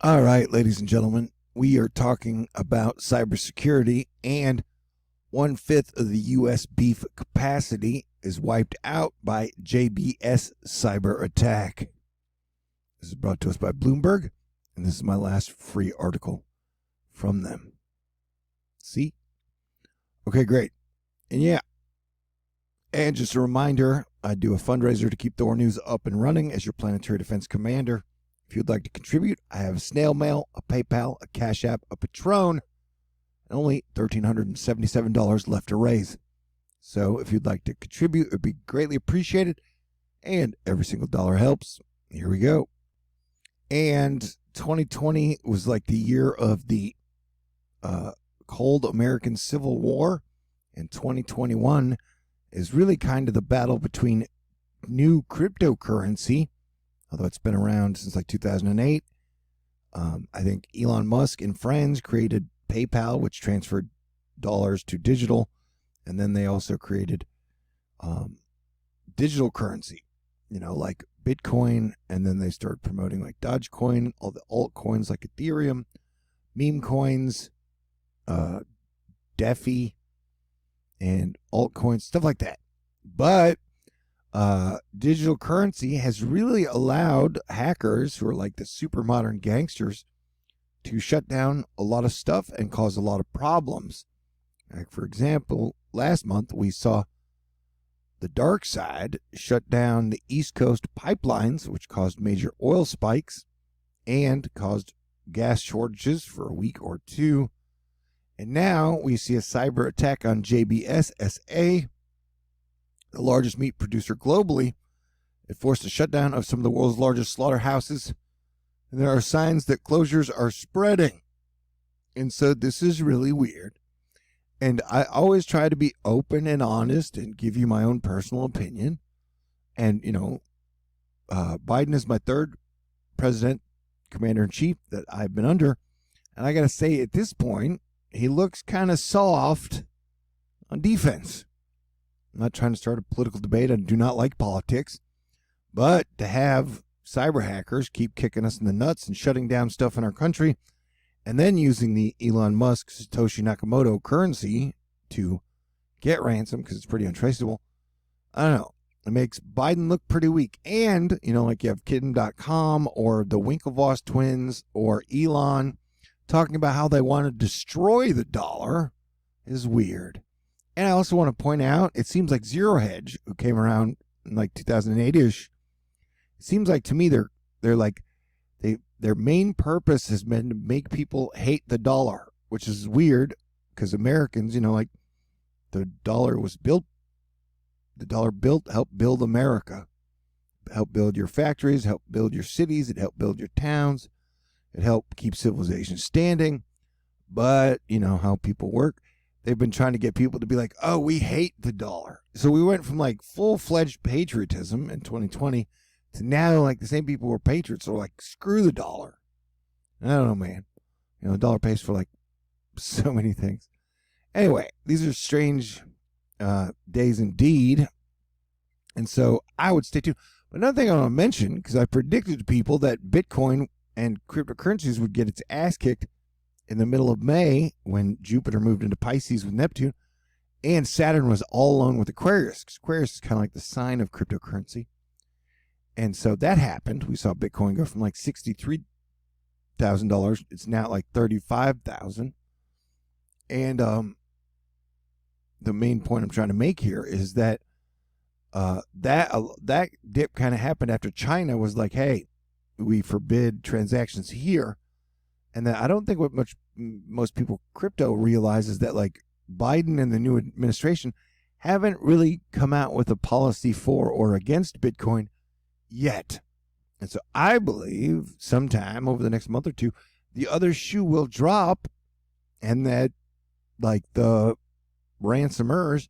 All right, ladies and gentlemen, we are talking about cybersecurity, and 1/5 of the U.S. beef capacity is wiped out by JBS cyber attack. This is brought to us by Bloomberg, and this is my last free article from them. See? Okay, great. And yeah, and just a reminder, I do a fundraiser to keep THORnews up and running as your planetary defense commander. If you'd like to contribute, I have a snail mail, a PayPal, a CashApp, a Patron, and only $1,377 left to raise. So if you'd like to contribute, it would be greatly appreciated, and every single dollar helps. Here we go. And 2020 was like the year of the cold American Civil War, and 2021 is really kind of the battle between new cryptocurrency, although it's been around since like 2008. I think Elon Musk and friends created PayPal, which transferred dollars to digital, and then they also created digital currency, like Bitcoin, and then they started promoting like Dogecoin, all the altcoins like Ethereum, meme coins, DeFi, and altcoins, stuff like that. But digital currency has really allowed hackers, who are like the super modern gangsters, to shut down a lot of stuff and cause a lot of problems. Like, for example, last month we saw the dark side shut down the East Coast pipelines, which caused major oil spikes and caused gas shortages for a week or two. And now we see a cyber attack on JBS SA, the largest meat producer globally. It forced a shutdown of some of the world's largest slaughterhouses, and there are signs that closures are spreading. And so this is really weird. And I always try to be open and honest and give you my own personal opinion. And, Biden is my third president, commander-in-chief that I've been under. And I got to say, at this point, he looks kind of soft on defense. I'm not trying to start a political debate. I do not like politics. But to have cyber hackers keep kicking us in the nuts and shutting down stuff in our country, and then using the Elon Musk Satoshi Nakamoto currency to get ransom because it's pretty untraceable, I don't know. It makes Biden look pretty weak. And, like you have Kitten.com or the Winklevoss twins or Elon talking about how they want to destroy the dollar is weird. And I also want to point out, it seems like Zero Hedge, who came around in like 2008-ish, it seems like to me they're like, their main purpose has been to make people hate the dollar, which is weird because Americans, like the dollar helped build America, helped build your factories, helped build your cities, it helped build your towns, it helped keep civilization standing. But how people work. They've been trying to get people to be like, oh, we hate the dollar. So we went from like full-fledged patriotism in 2020 to now like the same people who are patriots are like, screw the dollar. I don't know, man. The dollar pays for like so many things. Anyway, these are strange days indeed. And so I would stay tuned. But another thing I want to mention, because I predicted to people that Bitcoin and cryptocurrencies would get its ass kicked in the middle of May when Jupiter moved into Pisces with Neptune, and Saturn was all alone with Aquarius. Aquarius is kind of like the sign of cryptocurrency. And so that happened. We saw Bitcoin go from like $63,000. It's now like $35,000. And the main point I'm trying to make here is that that dip kind of happened after China was like, hey, we forbid transactions here. And that I don't think what most people crypto realize is that like Biden and the new administration haven't really come out with a policy for or against Bitcoin yet. And so I believe sometime over the next month or two, the other shoe will drop, and that like the ransomers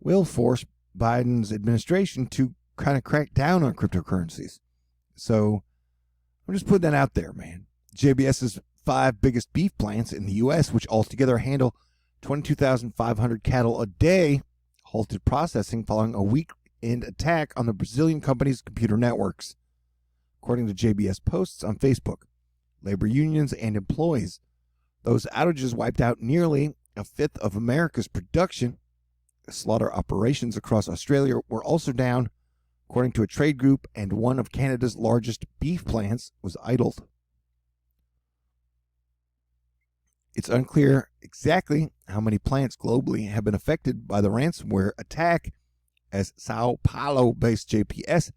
will force Biden's administration to kind of crack down on cryptocurrencies. So I'm just putting that out there, man. JBS's 5 biggest beef plants in the U.S., which altogether handle 22,500 cattle a day, halted processing following a weekend attack on the Brazilian company's computer networks, according to JBS posts on Facebook. labor unions, and employees. Those outages wiped out nearly a fifth of America's production. Slaughter operations across Australia were also down, according to a trade group, and one of Canada's largest beef plants was idled. It's unclear exactly how many plants globally have been affected by the ransomware attack, as Sao Paulo-based JBS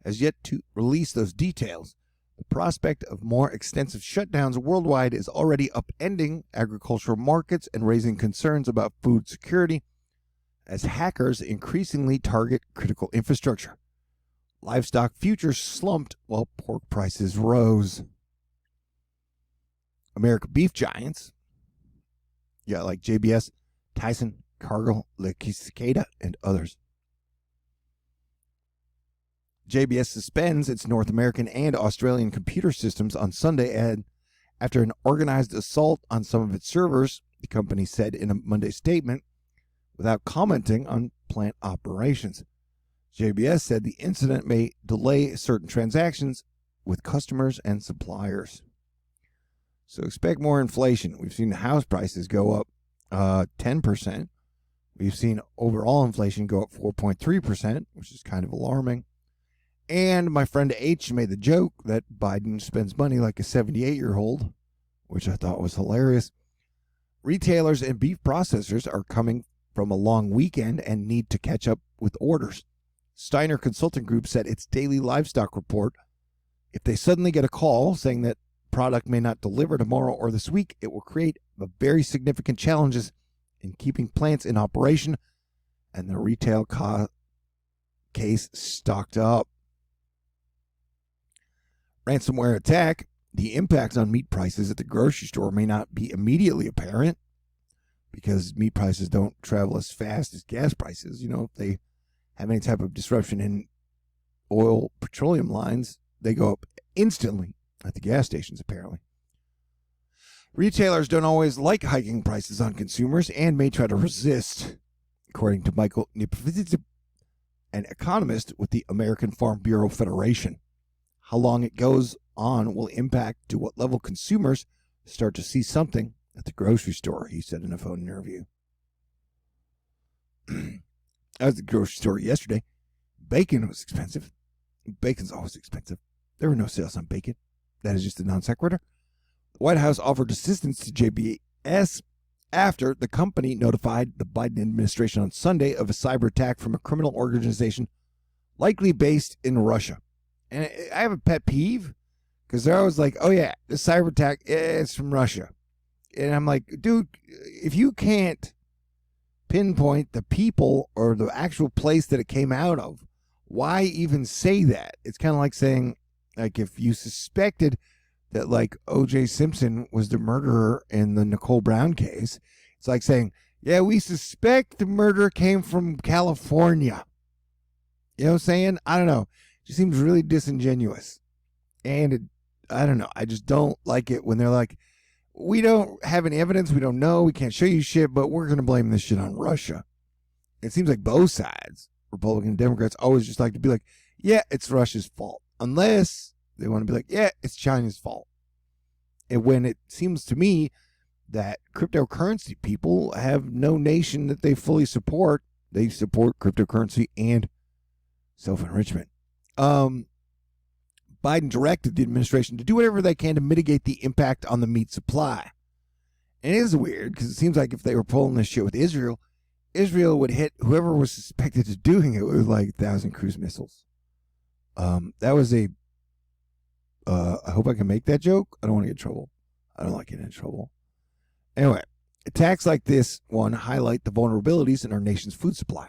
has yet to release those details. The prospect of more extensive shutdowns worldwide is already upending agricultural markets and raising concerns about food security as hackers increasingly target critical infrastructure. Livestock futures slumped while pork prices rose. American beef giants, like JBS, Tyson, Cargill, Cicada, and others. JBS suspends its North American and Australian computer systems on Sunday after an organized assault on some of its servers, the company said in a Monday statement, without commenting on plant operations. JBS said the incident may delay certain transactions with customers and suppliers. So expect more inflation. We've seen house prices go up 10%. We've seen overall inflation go up 4.3%, which is kind of alarming. And my friend H made the joke that Biden spends money like a 78-year-old, which I thought was hilarious. Retailers and beef processors are coming from a long weekend and need to catch up with orders. Steiner Consulting Group said its daily livestock report, if they suddenly get a call saying that product may not deliver tomorrow or this week, it will create very significant challenges in keeping plants in operation and the retail case stocked up. Ransomware attack. The impact on meat prices at the grocery store may not be immediately apparent because meat prices don't travel as fast as gas prices. If they have any type of disruption in oil, petroleum lines, they go up instantly at the gas stations, apparently. Retailers don't always like hiking prices on consumers and may try to resist, according to Michael Nipfitz, an economist with the American Farm Bureau Federation. How long it goes on will impact to what level consumers start to see something at the grocery store, he said in a phone interview. I was at the grocery store yesterday. Bacon was expensive. Bacon's always expensive. There were no sales on bacon. That is just a non sequitur. The White House offered assistance to JBS after the company notified the Biden administration on Sunday of a cyber attack from a criminal organization likely based in Russia. And I have a pet peeve because they're always like, oh yeah, the cyber attack is from Russia. And I'm like, dude, if you can't pinpoint the people or the actual place that it came out of, why even say that? It's kind of like saying, like, if you suspected that, like, O.J. Simpson was the murderer in the Nicole Brown case, it's like saying, yeah, we suspect the murder came from California. You know what I'm saying? I don't know. It just seems really disingenuous. And I don't know. I just don't like it when they're like, we don't have any evidence. We don't know. We can't show you shit, but we're going to blame this shit on Russia. It seems like both sides, Republican and Democrats, always just like to be like, yeah, it's Russia's fault. Unless they want to be like, yeah, it's China's fault. And when it seems to me that cryptocurrency people have no nation that they fully support, they support cryptocurrency and self-enrichment. Biden directed the administration to do whatever they can to mitigate the impact on the meat supply. And it is weird because it seems like if they were pulling this shit with Israel, Israel would hit whoever was suspected of doing it with like 1,000 cruise missiles. That was I hope I can make that joke. I don't want to get in trouble. I don't like getting in trouble. Anyway, attacks like this one highlight the vulnerabilities in our nation's food supply.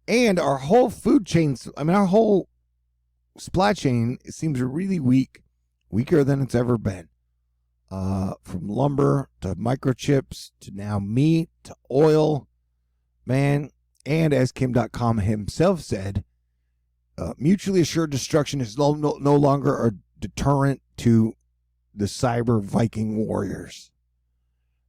And our whole food chains, our whole supply chain, it seems really weak, weaker than it's ever been. From lumber to microchips to now meat to oil, man. And as Kim.com himself said, mutually assured destruction is no longer a deterrent to the cyber Viking warriors.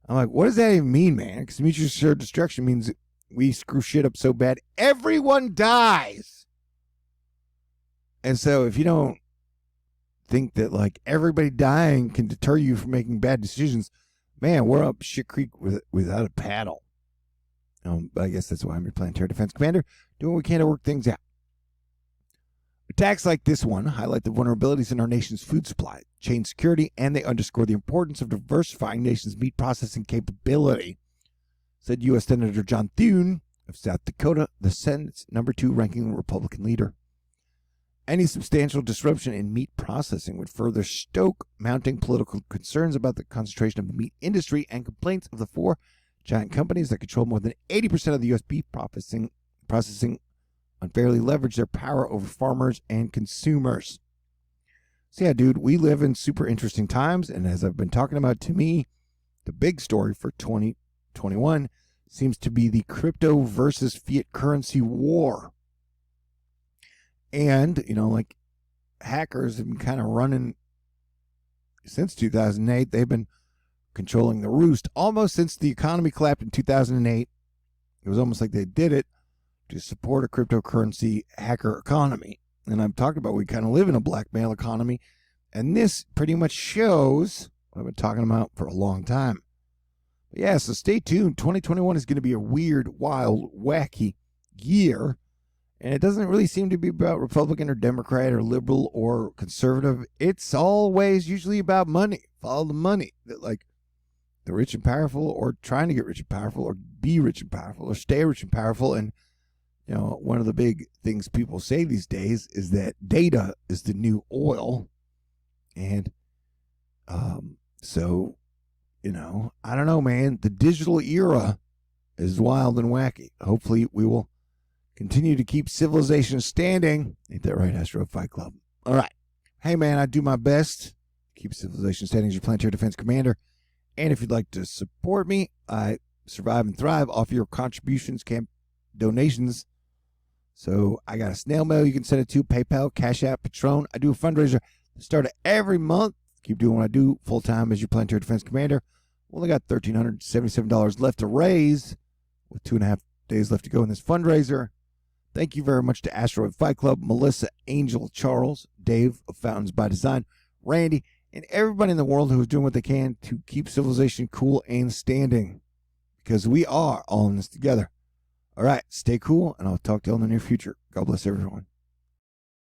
I'm like, what does that even mean, man? Because mutually assured destruction means we screw shit up so bad, everyone dies. And so if you don't think that like everybody dying can deter you from making bad decisions. Man, we're up shit creek without a paddle. I guess that's why I'm your planetary defense commander, doing what we can to work things out. Attacks like this one highlight the vulnerabilities in our nation's food supply chain security, and they underscore the importance of diversifying nation's meat processing capability, said U.S. Senator John Thune of South Dakota, the Senate's number 2 ranking Republican leader. Any substantial disruption in meat processing would further stoke mounting political concerns about the concentration of the meat industry and complaints of the 4 giant companies that control more than 80% of the U.S. beef processing unfairly leverage their power over farmers and consumers. So yeah, dude, we live in super interesting times, and as I've been talking about, to me, the big story for 2021 seems to be the crypto versus fiat currency war. And, like hackers have been kind of running since 2008. They've been controlling the roost almost since the economy collapsed in 2008. It was almost like they did it to support a cryptocurrency hacker economy. And I've talked about we kind of live in a blackmail economy. And this pretty much shows what I've been talking about for a long time. But yeah, so stay tuned. 2021 is going to be a weird, wild, wacky year. And it doesn't really seem to be about Republican or Democrat or liberal or conservative. It's always usually about money. Follow the money. That like the rich and powerful, or trying to get rich and powerful, or be rich and powerful, or stay rich and powerful. And one of the big things people say these days is that data is the new oil. And so, I don't know, man. The digital era is wild and wacky. Hopefully we will continue to keep civilization standing. Ain't that right, Asteroid Fight Club? All right. Hey, man, I do my best to keep civilization standing as your planetary defense commander. And if you'd like to support me, I survive and thrive off your contributions, donations. So I got a snail mail you can send it to, PayPal, CashApp, Patron. I do a fundraiser at the start of every month. Keep doing what I do full-time as your planetary defense commander. Only got $1,377 left to raise with 2.5 days left to go in this fundraiser. Thank you very much to Asteroid Fight Club, Melissa, Angel, Charles, Dave of Fountains by Design, Randy, and everybody in the world who is doing what they can to keep civilization cool and standing. Because we are all in this together. All right, stay cool, and I'll talk to you all in the near future. God bless everyone.